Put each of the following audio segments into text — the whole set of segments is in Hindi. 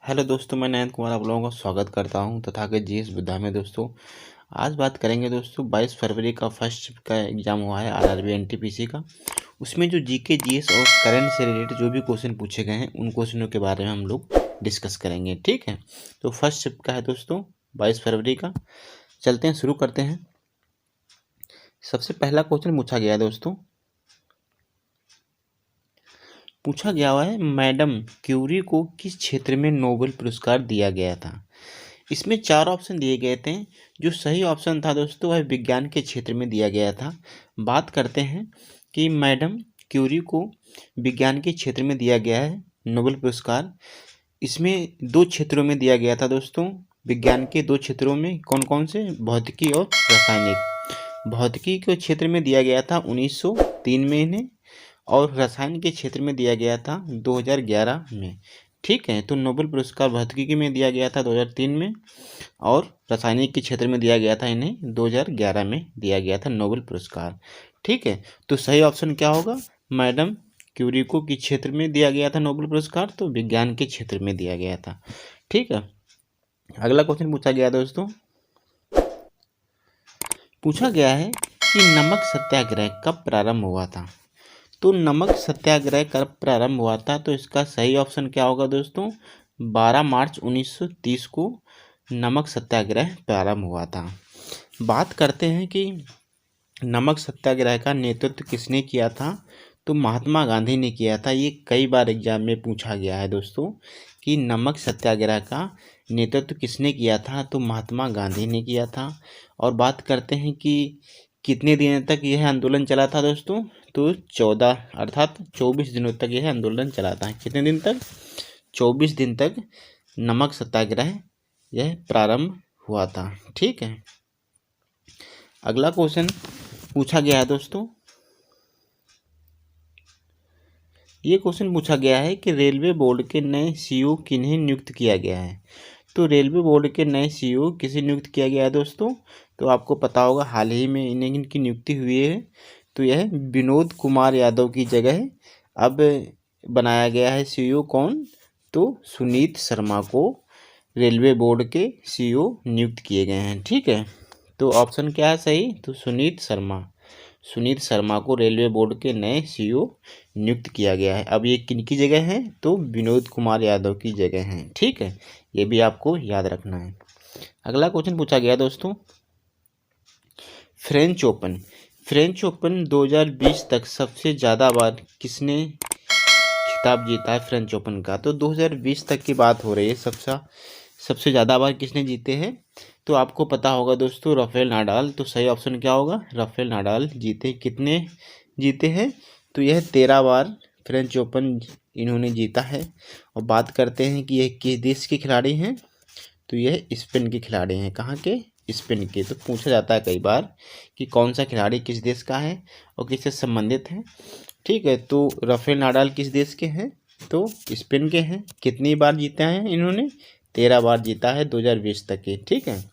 हेलो दोस्तों, मैं नयन कुमार आप लोगों का स्वागत करता हूं तथागत जीएस विद्या में। दोस्तों आज बात करेंगे दोस्तों 22 फरवरी का फर्स्ट शिफ्ट का एग्ज़ाम हुआ है आरआरबी एनटीपीसी का। उसमें जो जीके जीएस और करंट से रिलेटेड जो भी क्वेश्चन पूछे गए हैं उन क्वेश्चनों के बारे में हम लोग डिस्कस करेंगे। ठीक है, तो फर्स्ट शिफ्ट का है दोस्तों 22 फरवरी का। चलते हैं, शुरू करते हैं। सबसे पहला क्वेश्चन पूछा गया है दोस्तों, पूछा गया हुआ है मैडम क्यूरी को किस क्षेत्र में नोबेल पुरस्कार दिया गया था। इसमें 4 ऑप्शन दिए गए थे। जो सही ऑप्शन था दोस्तों वह विज्ञान के क्षेत्र में दिया गया था। बात करते हैं कि मैडम क्यूरी को विज्ञान के क्षेत्र में दिया गया है नोबेल पुरस्कार। इसमें 2 क्षेत्रों में दिया गया था दोस्तों। विज्ञान के 2 क्षेत्रों में कौन कौन से? भौतिकी और रासायनिक। भौतिकी के क्षेत्र में दिया गया था 1903 में इन्हें, और रसायन के क्षेत्र में दिया गया था 2011 में। ठीक है, तो नोबेल पुरस्कार भौतिकी में दिया गया था 2003 में, और रासायनिक के क्षेत्र में दिया गया था इन्हें 2011 में दिया गया था नोबेल पुरस्कार। ठीक है, तो सही ऑप्शन क्या होगा? मैडम क्यूरी को किस क्षेत्र में दिया गया था नोबेल पुरस्कार? तो विज्ञान के क्षेत्र में दिया गया था। ठीक है, अगला क्वेश्चन पूछा गया दोस्तों, पूछा गया है कि नमक सत्याग्रह कब प्रारंभ हुआ था। तो नमक सत्याग्रह कब प्रारंभ हुआ था? तो इसका सही ऑप्शन क्या होगा दोस्तों? 12 मार्च 1930 को नमक सत्याग्रह प्रारंभ हुआ था। बात करते हैं कि नमक सत्याग्रह का नेतृत्व किसने किया था? तो महात्मा गांधी ने किया था। ये कई बार एग्जाम में पूछा गया है दोस्तों कि नमक सत्याग्रह का नेतृत्व किसने किया था? तो महात्मा गांधी ने किया था। और बात करते हैं कि कितने दिनों तक यह आंदोलन चला था दोस्तों? तो 14 अर्थात 24 दिनों तक यह आंदोलन चला था। कितने दिन तक? 24 दिन तक नमक सत्याग्रह यह प्रारंभ हुआ था। ठीक है, अगला क्वेश्चन पूछा गया है दोस्तों, ये क्वेश्चन पूछा गया है कि रेलवे बोर्ड के नए सीईओ किन्हें नियुक्त किया गया है। तो रेलवे बोर्ड के नए सीईओ किसे नियुक्त किया गया है दोस्तों? तो आपको पता होगा हाल ही में इन्हें इनकी नियुक्ति हुई है। तो यह विनोद कुमार यादव की जगह अब बनाया गया है सीईओ कौन? तो सुनीत शर्मा को रेलवे बोर्ड के सीईओ नियुक्त किए गए हैं। ठीक है, तो ऑप्शन क्या है सही? तो सुनीत शर्मा को रेलवे बोर्ड के नए सीईओ नियुक्त किया गया है। अब ये किनकी जगह है? तो विनोद कुमार यादव की जगह है। ठीक है, ये भी आपको याद रखना है। अगला क्वेश्चन पूछा गया दोस्तों, फ्रेंच ओपन 2020 तक सबसे ज़्यादा बार किसने खिताब जीता है फ्रेंच ओपन का? तो 2020 तक की बात हो रही है। सबसे ज़्यादा बार किसने जीते हैं? तो आपको पता होगा दोस्तों राफेल नाडाल। तो सही ऑप्शन क्या होगा? राफेल नाडाल जीते। कितने जीते हैं? तो यह 13 बार फ्रेंच ओपन इन्होंने जीता है। और बात करते हैं कि यह किस देश के खिलाड़ी हैं? तो यह स्पेन के खिलाड़ी हैं। कहाँ के? स्पेन के। तो पूछा जाता है कई बार कि कौन सा खिलाड़ी किस देश का है और किससे संबंधित है। ठीक है, तो राफेल नाडाल किस देश के हैं? तो स्पेन के हैं। कितनी बार जीते हैं इन्होंने? 13 बार जीता है 2020 तक के। ठीक है,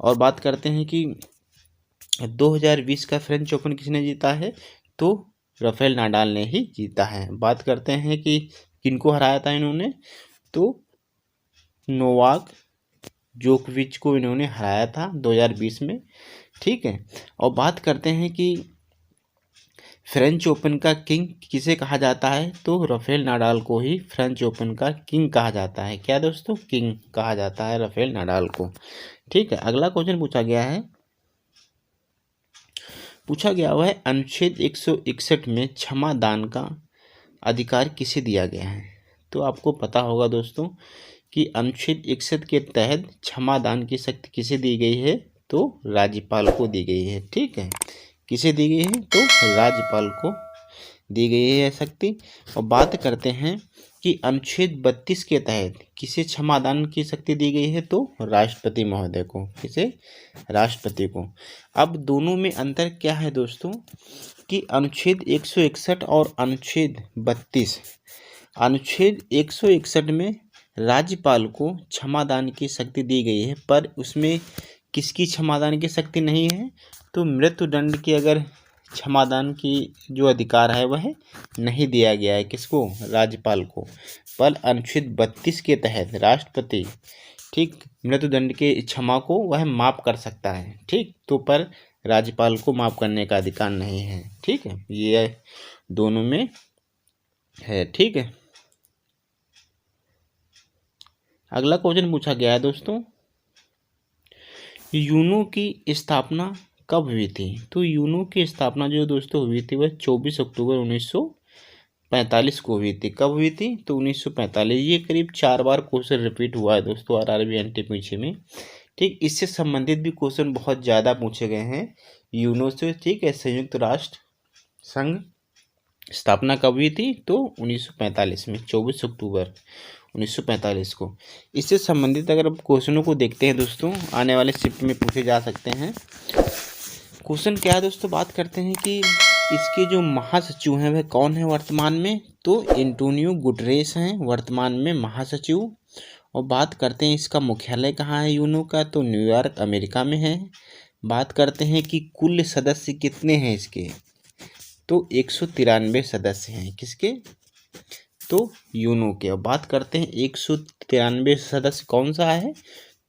और बात करते हैं कि 2020 का फ्रेंच ओपन किसने जीता है? तो राफेल नाडाल ने ही जीता है। बात करते हैं कि किनको हराया था इन्होंने? तो नोवाक जोकोविच को इन्होंने हराया था 2020 में। ठीक है, और बात करते हैं कि फ्रेंच ओपन का किंग किसे कहा जाता है? तो राफेल नाडाल को ही फ्रेंच ओपन का किंग कहा जाता है। क्या दोस्तों? किंग कहा जाता है राफेल नाडाल को। ठीक है, अगला क्वेश्चन पूछा गया हुआ है अनुच्छेद 161 में क्षमा दान का अधिकार किसे दिया गया है? तो आपको पता होगा दोस्तों कि अनुच्छेद 61 के तहत क्षमा दान की शक्ति किसे दी गई है? तो राज्यपाल को दी गई है। ठीक है, किसे दी गई है? तो राज्यपाल को दी गई है यह शक्ति। और बात करते हैं कि अनुच्छेद 32 के तहत किसे क्षमादान की शक्ति दी गई है? तो राष्ट्रपति महोदय को। किसे? राष्ट्रपति को। अब दोनों में अंतर क्या है दोस्तों कि अनुच्छेद 161 और अनुच्छेद 32। अनुच्छेद 161 में राज्यपाल को क्षमादान की शक्ति दी गई है, पर उसमें किसकी क्षमादान की शक्ति नहीं है? तो मृत्युदंड की अगर क्षमादान की जो अधिकार है वह नहीं दिया गया है। किसको? राज्यपाल को। पर अनुच्छेद 32 के तहत राष्ट्रपति, ठीक, मृत्युदंड के क्षमा को वह माफ कर सकता है। ठीक, तो पर राज्यपाल को माफ करने का अधिकार नहीं है। ठीक है, ये दोनों में है। ठीक है, अगला क्वेश्चन पूछा गया है दोस्तों, यूनो की स्थापना कब हुई थी? तो यूनो की स्थापना जो दोस्तों हुई थी वह 24 अक्टूबर 1945 को हुई थी। कब हुई थी? तो 1945। ये करीब 4 बार क्वेश्चन रिपीट हुआ है दोस्तों आरआरबी एनटीपीसी में। ठीक, इससे संबंधित भी क्वेश्चन बहुत ज़्यादा पूछे गए हैं यूनो से। ठीक है, संयुक्त राष्ट्र संघ स्थापना कब हुई थी? तो 1945 में, 24 अक्टूबर 1945 को। इससे संबंधित अगर आप क्वेश्चनों को देखते हैं दोस्तों, आने वाले शिफ्ट में पूछे जा सकते हैं। क्वेश्चन क्या है दोस्तों? बात करते हैं कि इसके जो महासचिव हैं वह कौन है वर्तमान में? तो एंटोनियो गुटरेस हैं वर्तमान में महासचिव। और बात करते हैं इसका मुख्यालय कहाँ है यूनो का? तो न्यूयॉर्क अमेरिका में है। बात करते हैं कि कुल सदस्य कितने हैं इसके? तो 193 सदस्य हैं। किसके? तो यूनो के। और बात करते हैं 193 सदस्य कौन सा है?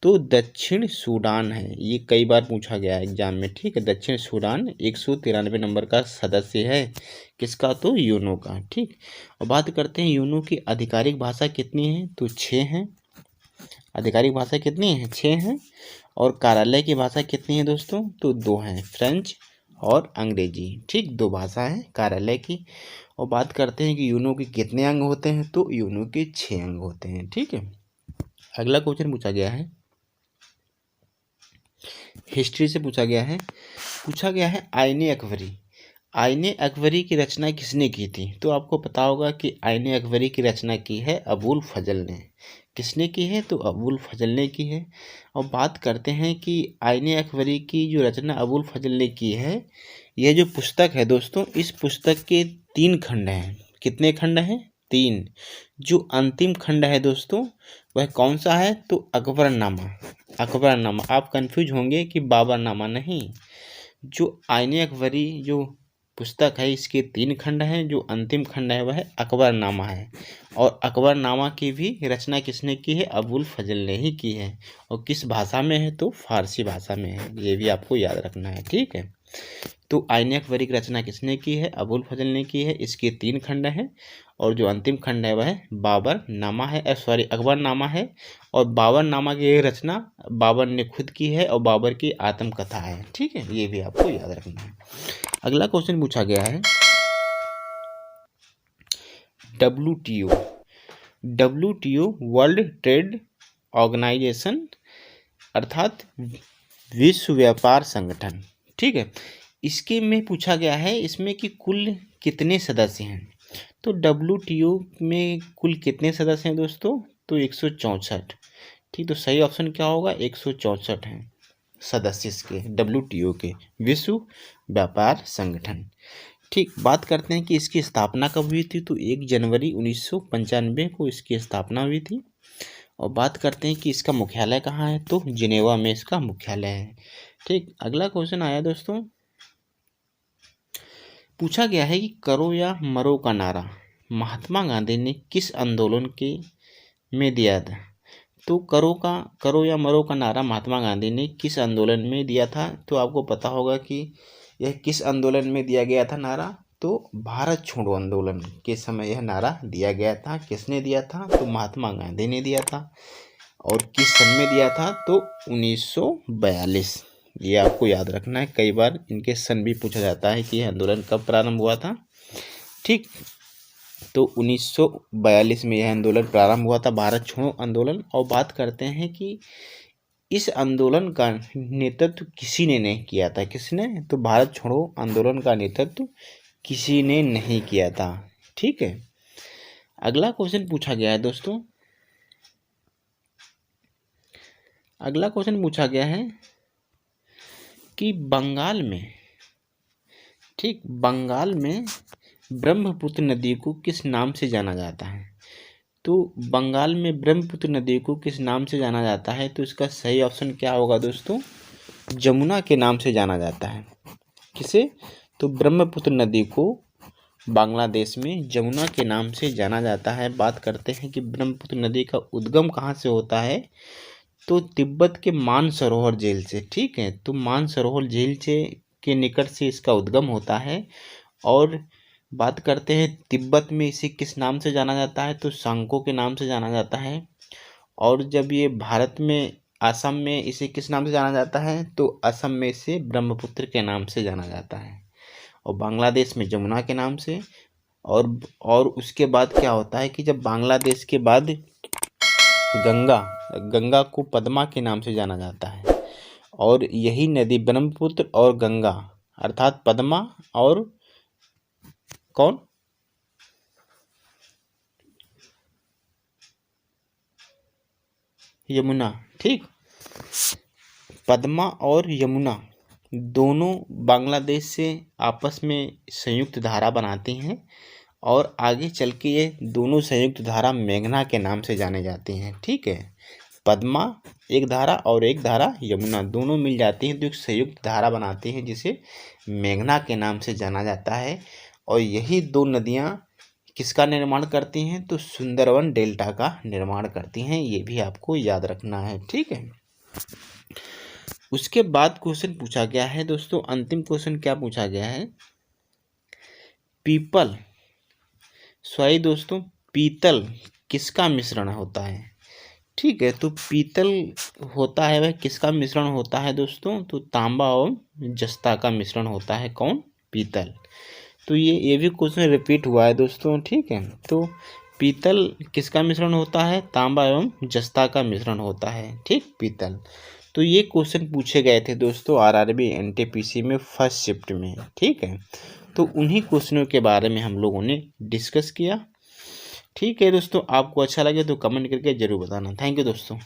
तो दक्षिण सूडान है। ये कई बार पूछा गया है एग्जाम में। ठीक है, दक्षिण सूडान 193 नंबर का सदस्य है। किसका? तो यूनो का। ठीक, और बात करते हैं यूनो की आधिकारिक भाषा कितनी है? तो 6 हैं। आधिकारिक भाषा कितनी है? 6 हैं। और कार्यालय की भाषा कितनी है दोस्तों? तो 2 हैं, फ्रेंच और अंग्रेजी। ठीक, 2 भाषा है कार्यालय की। और बात करते हैं कि यूनो के कितने अंग होते हैं? तो यूनो के 6 अंग होते हैं। ठीक है, अगला क्वेश्चन पूछा गया है, हिस्ट्री से पूछा गया है आईने अकबरी। आईने अकबरी की रचना किसने की थी? तो आपको पता होगा कि आईने अकबरी की रचना की है अबुल फजल ने। किसने की है? तो अबुल फजल ने की है। और बात करते हैं कि आईने अकबरी की जो रचना अबुल फजल ने की है, यह जो पुस्तक है दोस्तों, इस पुस्तक के 3 खंड हैं। कितने खंड हैं? 3। जो अंतिम खंड है दोस्तों वह कौन सा है? तो अकबरनामा। अकबरनामा। आप कंफ्यूज होंगे कि बाबरनामा नहीं। जो आईने अकबरी जो पुस्तक है इसके 3 खंड हैं। जो अंतिम खंड है वह अकबरनामा है। और अकबरनामा की भी रचना किसने की है? अबुल फजल ने ही की है। और किस भाषा में है? तो फारसी भाषा में है। ये भी आपको याद रखना है। ठीक है, तो आईने अकबरी की रचना किसने की है? अबुल फजल ने की है। इसके 3 खंड हैं। और जो अंतिम खंड है वह बाबरनामा है, अकबरनामा है। और बाबरनामा की रचना बाबर ने खुद की है और बाबर की आत्मकथा है। ठीक है, ये भी आपको याद रखना है। अगला क्वेश्चन पूछा गया है WTO। WTO world trade organization अर्थात विश्व व्यापार संगठन। ठीक है, इसके में पूछा गया है इसमें कि कुल कितने सदस्य हैं? तो WTO में कुल कितने सदस्य हैं दोस्तों? तो 164। ठीक, तो सही ऑप्शन क्या होगा? 164 हैं सदस्य इसके WTO के, विश्व व्यापार संगठन। ठीक, बात करते हैं कि इसकी स्थापना कब हुई थी? तो 1 जनवरी 1995 को इसकी स्थापना हुई थी। और बात करते हैं कि इसका मुख्यालय कहाँ है? तो जिनेवा में इसका मुख्यालय है। ठीक, अगला क्वेश्चन आया दोस्तों, पूछा गया है कि करो या मरो का नारा महात्मा गांधी ने किस आंदोलन के में दिया था? तो करो या मरो का नारा महात्मा गांधी ने किस आंदोलन में दिया था? तो आपको पता होगा कि यह किस आंदोलन में दिया गया था नारा? तो भारत छोड़ो आंदोलन के समय यह नारा दिया गया था। किसने दिया था? तो महात्मा गांधी ने दिया था। और किस सन में दिया था? तो 1942। ये आपको याद रखना है, कई बार इनके सन भी पूछा जाता है कि यह आंदोलन कब प्रारंभ हुआ था। ठीक, तो 1942 में यह आंदोलन प्रारंभ हुआ था, भारत छोड़ो आंदोलन। और बात करते हैं कि इस आंदोलन का नेतृत्व किसी ने नहीं किया था। किसने? तो भारत छोड़ो आंदोलन का नेतृत्व किसी ने नहीं किया था। ठीक है, अगला क्वेश्चन पूछा गया है दोस्तों, अगला क्वेश्चन पूछा गया है कि बंगाल में, ठीक, बंगाल में ब्रह्मपुत्र नदी को किस नाम से जाना जाता है? तो बंगाल में ब्रह्मपुत्र नदी को किस नाम से जाना जाता है? तो इसका सही ऑप्शन क्या होगा दोस्तों? जमुना के नाम से जाना जाता है। किसे? तो ब्रह्मपुत्र नदी को बांग्लादेश में जमुना के नाम से जाना जाता है। बात करते हैं कि ब्रह्मपुत्र नदी का उद्गम कहाँ से होता है, तो तिब्बत के मानसरोवर झील से। ठीक है, तो मानसरोवर झील से के निकट से इसका उद्गम होता है। और बात करते हैं तिब्बत में इसे किस नाम से जाना जाता है, तो सांको के नाम से जाना जाता है। और जब ये भारत में असम में इसे किस नाम से जाना जाता है, तो असम में इसे ब्रह्मपुत्र के नाम से जाना जाता है, और बांग्लादेश में जमुना के नाम से। और उसके बाद क्या होता है कि जब बांग्लादेश के बाद गंगा को पद्मा के नाम से जाना जाता है, और यही नदी ब्रह्मपुत्र और गंगा अर्थात पद्मा और कौन, यमुना। ठीक, पद्मा और यमुना दोनों बांग्लादेश से आपस में संयुक्त धारा बनाती हैं, और आगे चल के ये दोनों संयुक्त धारा मेघना के नाम से जाने जाती हैं। ठीक है, पद्मा एक धारा और एक धारा यमुना दोनों मिल जाती हैं तो एक संयुक्त धारा बनाती हैं जिसे मेघना के नाम से जाना जाता है। और यही दो नदियाँ किसका निर्माण करती हैं, तो सुंदरवन डेल्टा का निर्माण करती हैं। ये भी आपको याद रखना है। ठीक है, उसके बाद क्वेश्चन पूछा गया है दोस्तों, अंतिम क्वेश्चन क्या पूछा गया है, पीपल सॉरी दोस्तों पीतल किसका मिश्रण होता है। ठीक है, तो पीतल होता है वह किसका मिश्रण होता है दोस्तों, तो तांबा और जस्ता का मिश्रण होता है। कौन, पीतल। तो ये भी क्वेश्चन रिपीट हुआ है दोस्तों। ठीक है, तो पीतल किसका मिश्रण होता है, तांबा एवं जस्ता का मिश्रण होता है। ठीक, पीतल। तो ये क्वेश्चन पूछे गए थे दोस्तों आरआरबी एनटीपीसी में फर्स्ट शिफ्ट में। ठीक है, तो उन्हीं क्वेश्चनों के बारे में हम लोगों ने डिस्कस किया। ठीक है दोस्तों, आपको अच्छा लगे तो कमेंट करके ज़रूर बताना। थैंक यू दोस्तों।